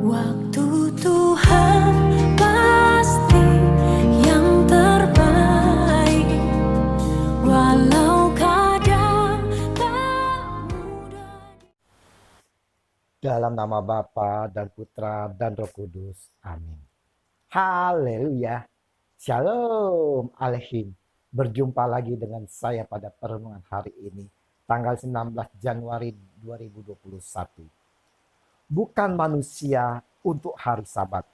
Waktu Tuhan pasti yang terbaik, walau kadang tak mudah. Dalam nama Bapa dan Putra dan Roh Kudus. Amin. Haleluya. Shalom Aleichem. Berjumpa lagi dengan saya pada perenungan hari ini, tanggal 19 Januari 2021. Bukan manusia untuk hari Sabat.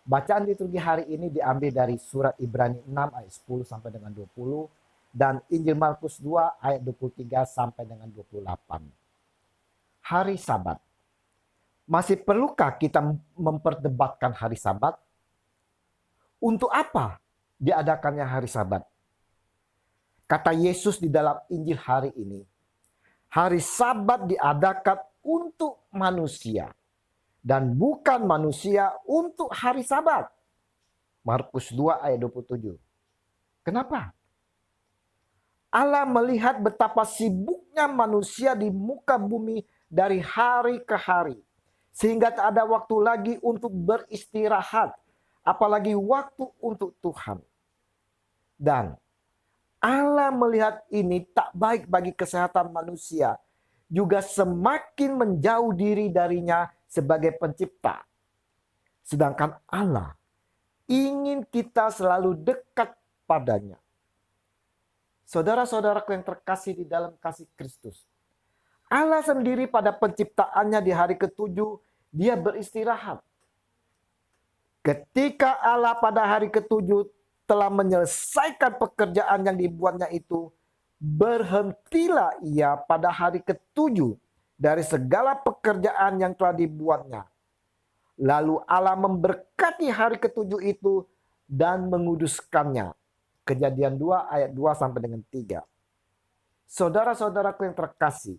Bacaan liturgi hari ini diambil dari surat Ibrani 6 ayat 10 sampai dengan 20 dan Injil Markus 2 ayat 23 sampai dengan 28. Hari Sabat. Masih perlukah kita memperdebatkan hari Sabat? Untuk apa diadakannya hari Sabat? Kata Yesus di dalam Injil hari ini, hari Sabat diadakan untuk manusia dan bukan manusia untuk hari Sabat. Markus 2 ayat 27. Kenapa? Allah melihat betapa sibuknya manusia di muka bumi dari hari ke hari, sehingga tak ada waktu lagi untuk beristirahat, apalagi waktu untuk Tuhan. Dan Allah melihat ini tak baik bagi kesehatan manusia, juga semakin menjauh diri darinya sebagai pencipta. Sedangkan Allah ingin kita selalu dekat padanya. Saudara-saudaraku yang terkasih di dalam kasih Kristus, Allah sendiri pada penciptaannya di hari ketujuh, dia beristirahat. Ketika Allah pada hari ketujuh telah menyelesaikan pekerjaan yang dibuatnya itu, berhentilah ia pada hari ketujuh dari segala pekerjaan yang telah dibuatnya. Lalu Allah memberkati hari ketujuh itu dan menguduskannya. Kejadian 2 ayat 2 sampai dengan 3. Saudara-saudaraku yang terkasih,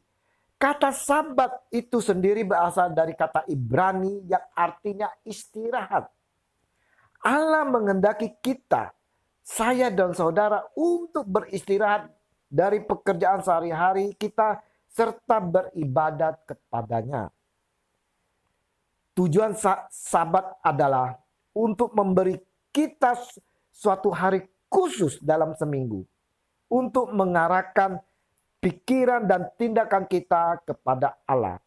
kata Sabat itu sendiri berasal dari kata Ibrani yang artinya istirahat. Allah menghendaki kita, saya dan saudara, untuk beristirahat dari pekerjaan sehari-hari kita serta beribadat kepadanya. Tujuan Sabat adalah untuk memberi kita suatu hari khusus dalam seminggu untuk mengarahkan pikiran dan tindakan kita kepada Allah.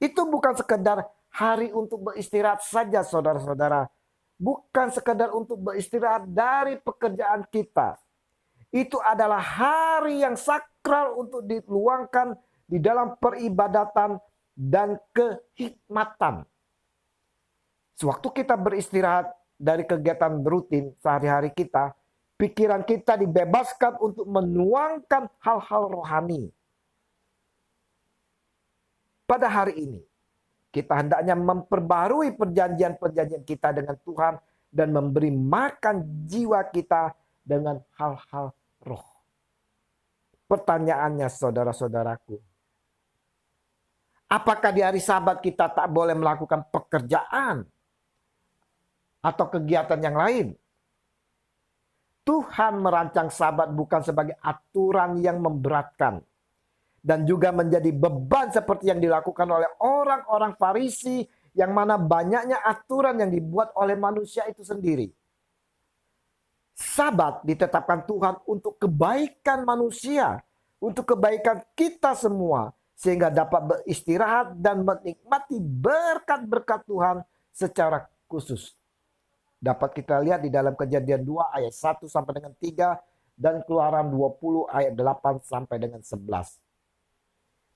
Itu bukan sekedar hari untuk beristirahat saja, saudara-saudara. Bukan sekedar untuk beristirahat dari pekerjaan kita. Itu adalah hari yang sakral untuk diluangkan di dalam peribadatan dan kehikmatan. Sewaktu kita beristirahat dari kegiatan rutin sehari-hari kita, pikiran kita dibebaskan untuk menuangkan hal-hal rohani. Pada hari ini, kita hendaknya memperbarui perjanjian-perjanjian kita dengan Tuhan dan memberi makan jiwa kita dengan hal-hal roh. Pertanyaannya, saudara-saudaraku, apakah di hari Sabat kita tak boleh melakukan pekerjaan atau kegiatan yang lain? Tuhan merancang Sabat bukan sebagai aturan yang memberatkan dan juga menjadi beban seperti yang dilakukan oleh orang-orang Farisi, yang mana banyaknya aturan yang dibuat oleh manusia itu sendiri. Sabat ditetapkan Tuhan untuk kebaikan manusia, untuk kebaikan kita semua, sehingga dapat beristirahat dan menikmati berkat-berkat Tuhan secara khusus. Dapat kita lihat di dalam Kejadian 2 ayat 1 sampai dengan 3 dan Keluaran 20 ayat 8 sampai dengan 11.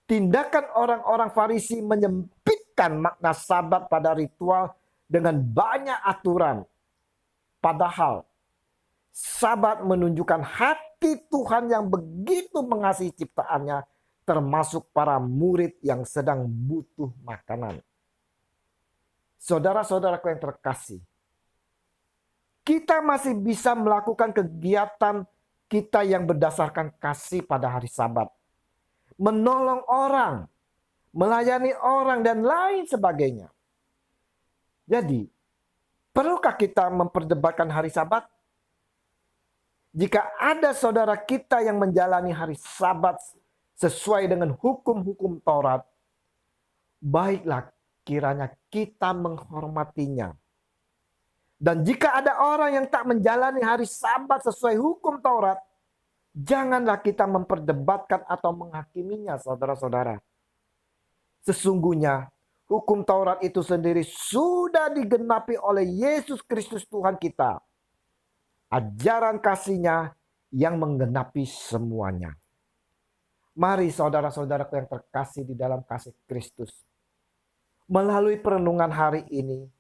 Tindakan orang-orang Farisi menyempitkan makna Sabat pada ritual dengan banyak aturan. Padahal Sabat menunjukkan hati Tuhan yang begitu mengasihi ciptaannya, termasuk para murid yang sedang butuh makanan. Saudara-saudaraku yang terkasih, kita masih bisa melakukan kegiatan kita yang berdasarkan kasih pada hari Sabat. Menolong orang, melayani orang, dan lain sebagainya. Jadi, perlukah kita memperdebatkan hari Sabat? Jika ada saudara kita yang menjalani hari Sabat sesuai dengan hukum-hukum Taurat, baiklah kiranya kita menghormatinya. Dan jika ada orang yang tak menjalani hari Sabat sesuai hukum Taurat, janganlah kita memperdebatkan atau menghakiminya, saudara-saudara. Sesungguhnya hukum Taurat itu sendiri sudah digenapi oleh Yesus Kristus Tuhan kita. Ajaran kasih-Nya yang menggenapi semuanya. Mari saudara-saudaraku yang terkasih di dalam kasih Kristus. Melalui perenungan hari ini,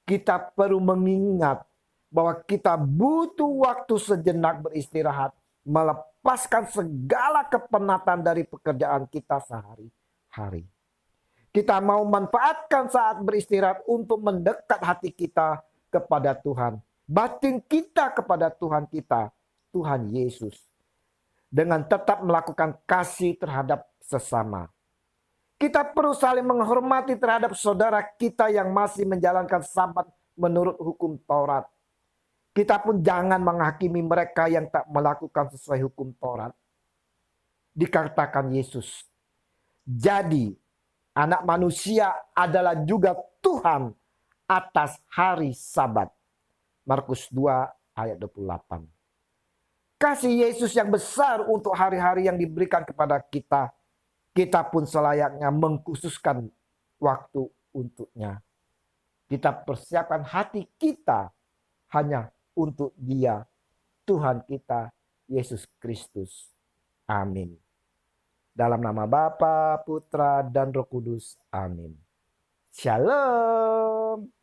kita perlu mengingat bahwa kita butuh waktu sejenak beristirahat, melepaskan segala kepenatan dari pekerjaan kita sehari-hari. Kita mau manfaatkan saat beristirahat untuk mendekat hati kita kepada Tuhan. Batin kita kepada Tuhan kita, Tuhan Yesus. Dengan tetap melakukan kasih terhadap sesama. Kita perlu saling menghormati terhadap saudara kita yang masih menjalankan Sabat menurut hukum Taurat. Kita pun jangan menghakimi mereka yang tak melakukan sesuai hukum Taurat. Dikatakan Yesus, jadi Anak Manusia adalah juga Tuhan atas hari Sabat. Markus 2 ayat 28. Kasih Yesus yang besar untuk hari-hari yang diberikan kepada kita, kita pun selayaknya mengkhususkan waktu untuknya. Kita persiapkan hati kita hanya untuk Dia, Tuhan kita, Yesus Kristus. Amin. Dalam nama Bapa, Putra, dan Roh Kudus. Amin. Shalom.